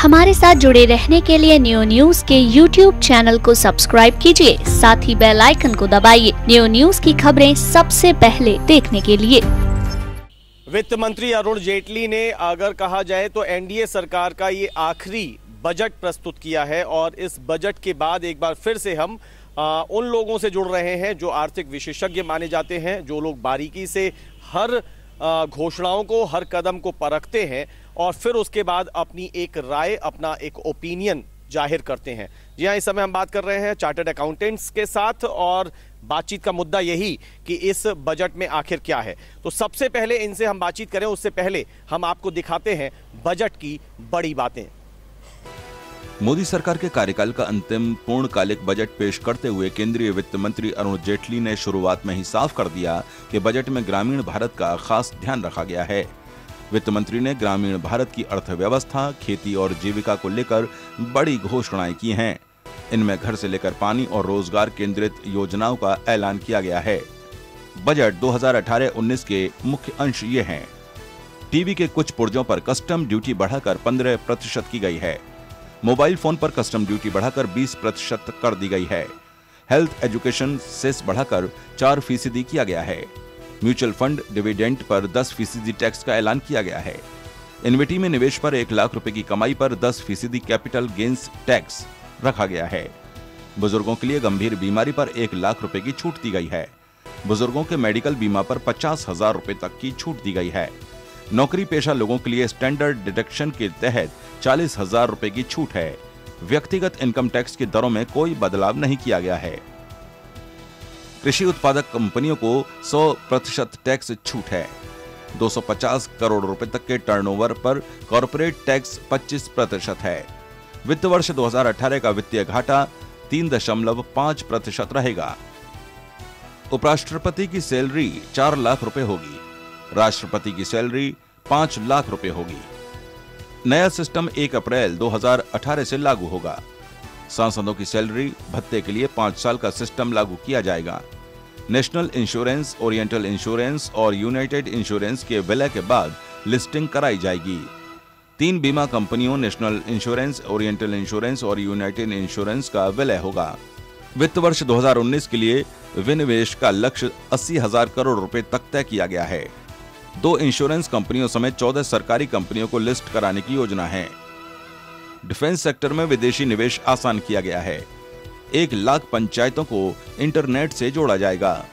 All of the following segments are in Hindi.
हमारे साथ जुड़े रहने के लिए न्यू न्यूज के YouTube चैनल को सब्सक्राइब कीजिए, साथ ही बेल आइकन को दबाइए न्यू न्यूज की खबरें सबसे पहले देखने के लिए। वित्त मंत्री अरुण जेटली ने अगर कहा जाए तो एनडीए सरकार का ये आखिरी बजट प्रस्तुत किया है और इस बजट के बाद एक बार फिर से हम उन लोगों से जुड़ रहे हैं जो आर्थिक विशेषज्ञ माने जाते हैं, जो लोग बारीकी से हर घोषणाओं को, हर कदम को परखते हैं और फिर उसके बाद अपनी एक राय, अपना एक ओपिनियन जाहिर करते हैं। जी हाँ, इस समय हम बात कर रहे हैं चार्टर्ड अकाउंटेंट्स के साथ और बातचीत का मुद्दा यही कि इस बजट में आखिर क्या है। तो सबसे पहले इनसे हम बातचीत करें उससे पहले हम आपको दिखाते हैं बजट की बड़ी बातें। मोदी सरकार के कार्यकाल का अंतिम पूर्णकालिक बजट पेश करते हुए केंद्रीय वित्त मंत्री अरुण जेटली ने शुरुआत में ही साफ कर दिया कि बजट में ग्रामीण भारत का खास ध्यान रखा गया है। वित्त मंत्री ने ग्रामीण भारत की अर्थव्यवस्था, खेती और जीविका को लेकर बड़ी घोषणाएं की हैं। इनमें घर से लेकर पानी और रोजगार केंद्रित योजनाओं का ऐलान किया गया है। बजट 2018-19 के मुख्य अंश ये हैं। टीवी के कुछ पुर्जों पर कस्टम ड्यूटी बढ़ाकर 15% की गई है। मोबाइल फोन पर कस्टम ड्यूटी बढ़ाकर 20% कर दी गई है। हेल्थ एजुकेशन सेस बढ़ाकर 4% किया गया है। Mutual fund dividend per 10% tax का ऐलान किया गया है। इन्वेटी में निवेश पर 1 लाख रुपए की कमाई पर 10% कैपिटल गेन्स टैक्स रखा गया है। बुजुर्गों के लिए गंभीर बीमारी पर 1 लाख रुपए की छूट दी गई है। बुजुर्गों के मेडिकल बीमा पर 50,000 रुपए तक की छूट दी गई है। नौकरी पेशा लोगों के लिए स्टैंडर्ड डिडक्शन के तहत 40,000 रुपए की छूट है। व्यक्तिगत इनकम टैक्स की दरों में कोई बदलाव नहीं किया गया है। कृषि उत्पादक कंपनियों को 100% टैक्स छूट है। 250 करोड़ रुपए तक के टर्नओवर पर कॉर्पोरेट टैक्स 25% है। वित्त वर्ष 2018 का वित्तीय घाटा 3.5% रहेगा। उपराष्ट्रपति की सैलरी 4 लाख रुपए होगी। राष्ट्रपति की सैलरी 5 लाख रुपए होगी। नया सिस्टम 1 अप्रैल 2018 से लागू होगा। सांसदों की सैलरी भत्ते के लिए 5 साल का सिस्टम लागू किया जाएगा। नेशनल इंश्योरेंस, ओरिएंटल इंश्योरेंस और यूनाइटेड इंश्योरेंस के विलय के बाद लिस्टिंग कराई जाएगी। 3 बीमा कंपनियों नेशनल इंश्योरेंस, ओरिएंटल इंश्योरेंस और यूनाइटेड इंश्योरेंस का विलय होगा। वित्त वर्ष 2019 के लिए विनिवेश का लक्ष्य 80,000 करोड़ रुपए तक तय किया गया है। 2 इंश्योरेंस कंपनियों समेत 14 सरकारी कंपनियों को लिस्ट कराने की योजना है। डिफेंस सेक्टर में विदेशी निवेश आसान किया गया है। 1 लाख पंचायतों को इंटरनेट से जोड़ा जाएगा।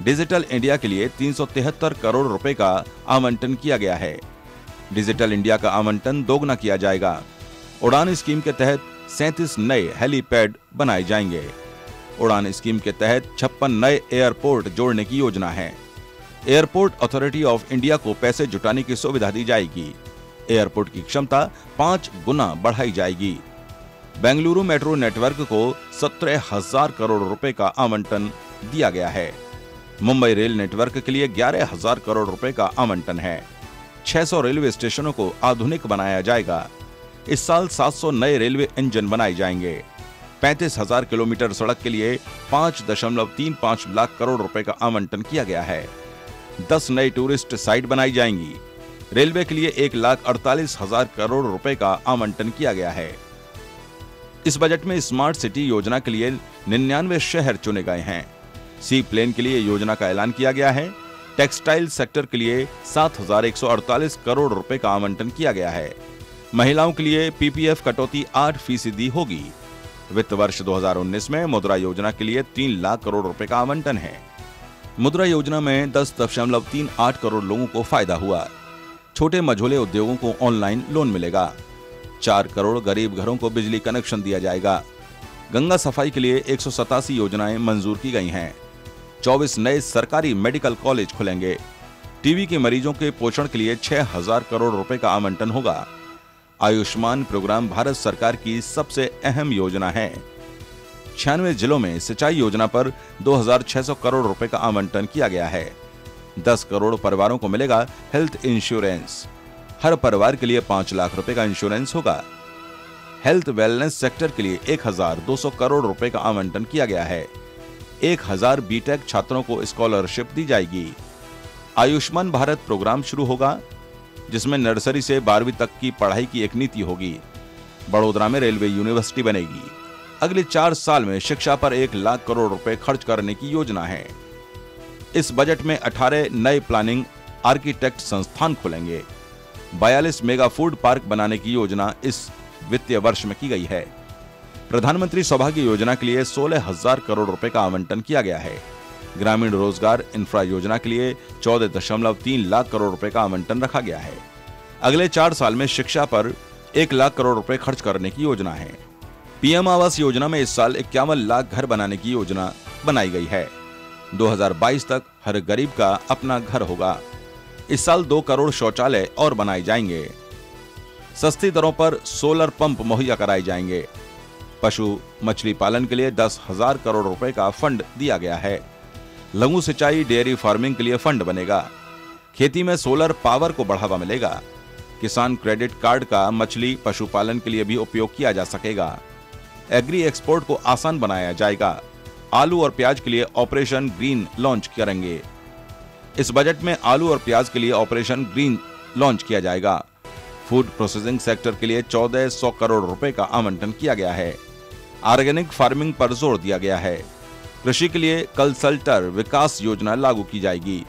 डिजिटल इंडिया के लिए 373 करोड़ रुपए का आवंटन किया गया है। डिजिटल इंडिया का आवंटन दोगुना किया जाएगा। उड़ान स्कीम के तहत 37 नए हेलीपैड बनाए जाएंगे। उड़ान स्कीम के तहत 56 नए एयरपोर्ट जोड़ने की योजना है। एयरपोर्ट अथॉरिटी ऑफ इंडिया को पैसे जुटाने की सुविधा दी जाएगी। एयरपोर्ट की क्षमता 5 गुना बढ़ाई जाएगी। बेंगलुरु मेट्रो नेटवर्क को 17,000 करोड़ रुपए का आवंटन दिया गया है। मुंबई रेल नेटवर्क के लिए 11,000 करोड़ रुपए का आवंटन है। 600 रेलवे स्टेशनों को आधुनिक बनाया जाएगा। इस साल 700 नए रेलवे इंजन बनाए जाएंगे। 35,000 किलोमीटर सड़क के लिए 5.35 लाख करोड़ रुपए का आवंटन किया गया है। 10 नई टूरिस्ट साइट बनाई जाएंगी। रेलवे के लिए 1,48,000 करोड़ रुपए का आवंटन किया गया है। इस बजट में स्मार्ट सिटी योजना के लिए 99 शहर चुने गए हैं। सी प्लेन के लिए योजना का ऐलान किया गया है। टेक्सटाइल सेक्टर के लिए 7,148 करोड़ रुपए का आवंटन किया गया है। महिलाओं के लिए पीपीएफ कटौती 8% होगी। वित्त वर्ष 2019 में मुद्रा योजना के लिए 3 लाख करोड़ रुपए का आवंटन है। मुद्रा योजना में 10.38 करोड़ लोगों को फायदा हुआ। छोटे मझोले उद्योगों को ऑनलाइन लोन मिलेगा। 4 करोड़ गरीब घरों को बिजली कनेक्शन दिया जाएगा। गंगा सफाई के लिए 187 योजनाएं मंजूर की गई हैं। 24 नए सरकारी मेडिकल कॉलेज खुलेंगे। टीबी के मरीजों के पोषण के लिए 6,000 करोड़ रुपए का आवंटन होगा। आयुष्मान प्रोग्राम भारत सरकार की सबसे अहम योजना है। 96 जिलों में सिंचाई योजना पर 2,600 करोड़ रुपए का आवंटन किया गया है। 10 करोड़ परिवारों को मिलेगा हेल्थ इंश्योरेंस। हर परिवार के लिए 5 लाख रुपए का इंश्योरेंस होगा। हेल्थ वेलनेस सेक्टर के लिए 1,200 करोड़ रुपए का आवंटन किया गया है। 1,000 बीटेक छात्रों को स्कॉलरशिप दी जाएगी। आयुष्मान भारत प्रोग्राम शुरू होगा, जिसमें नर्सरी से 12वीं तक की पढ़ाई की एक नीति होगी। बड़ोदरा में रेलवे यूनिवर्सिटी बनेगी। अगले 4 साल में शिक्षा पर 1 लाख करोड़ रुपए खर्च करने की योजना है। इस बजट में 18 नए प्लानिंग आर्किटेक्ट संस्थान खुलेंगे। 42 मेगा फूड पार्क बनाने की योजना इस वित्तीय वर्ष में की गई है। प्रधानमंत्री सौभाग्य योजना के लिए 16,000 करोड़ रुपए का आवंटन किया गया है। ग्रामीण रोजगार इंफ्रा योजना के लिए 14.3 लाख करोड़ रुपए का आवंटन रखा गया है। अगले 4 साल में शिक्षा पर 1 लाख करोड़ रुपए खर्च करने की योजना है। पीएम आवास योजना में इस साल 51 लाख घर बनाने की योजना बनाई गई है। 2022 तक हर गरीब का अपना घर होगा। इस साल 2 करोड़ शौचालय और बनाए जाएंगे। सस्ती दरों पर सोलर पंप मुहैया कराए जाएंगे। पशु मछली पालन के लिए 10,000 करोड़ रुपए का फंड दिया गया है। लघु सिंचाई डेयरी फार्मिंग के लिए फंड बनेगा। खेती में सोलर पावर को बढ़ावा मिलेगा। किसान क्रेडिट कार्ड का मछली पशुपालन के लिए भी उपयोग किया जा सकेगा। एग्री एक्सपोर्ट को आसान बनाया जाएगा। आलू और प्याज के लिए ऑपरेशन ग्रीन लॉन्च करेंगे। इस बजट में आलू और प्याज के लिए ऑपरेशन ग्रीन लॉन्च किया जाएगा। फूड प्रोसेसिंग सेक्टर के लिए 1400 करोड़ रुपए का आवंटन किया गया है। ऑर्गेनिक फार्मिंग पर जोर दिया गया है। कृषि के लिए कंसल्टर विकास योजना लागू की जाएगी।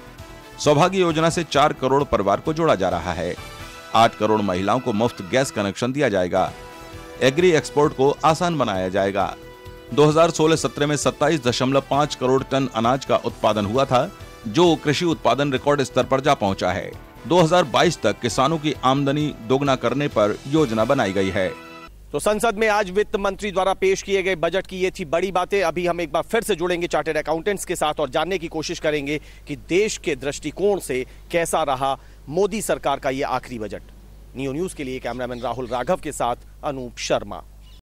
सौभाग्य योजना से 4 करोड़ परिवार को जोड़ा जा रहा है। 8 करोड़ महिलाओं को मुफ्त गैस कनेक्शन दिया जाएगा। एग्री एक्सपोर्ट को आसान बनाया जाएगा। 2016-17 में 27.5 करोड़ टन अनाज का उत्पादन हुआ था, जो कृषि उत्पादन रिकॉर्ड स्तर पर जा पहुंचा है। 2022 तक किसानों की आमदनी दोगुना करने पर योजना बनाई गई है। तो संसद में आज वित्त मंत्री द्वारा पेश किए गए बजट की ये थी बड़ी बातें। अभी हम एक बार फिर से जुड़ेंगे चार्टर्ड अकाउंटेंट्स के साथ और जानने की कोशिश करेंगे कि देश के दृष्टिकोण से कैसा रहा मोदी सरकार का ये आखिरी बजट। नियो न्यूज के लिए कैमरामैन राहुल राघव के साथ अनूप शर्मा।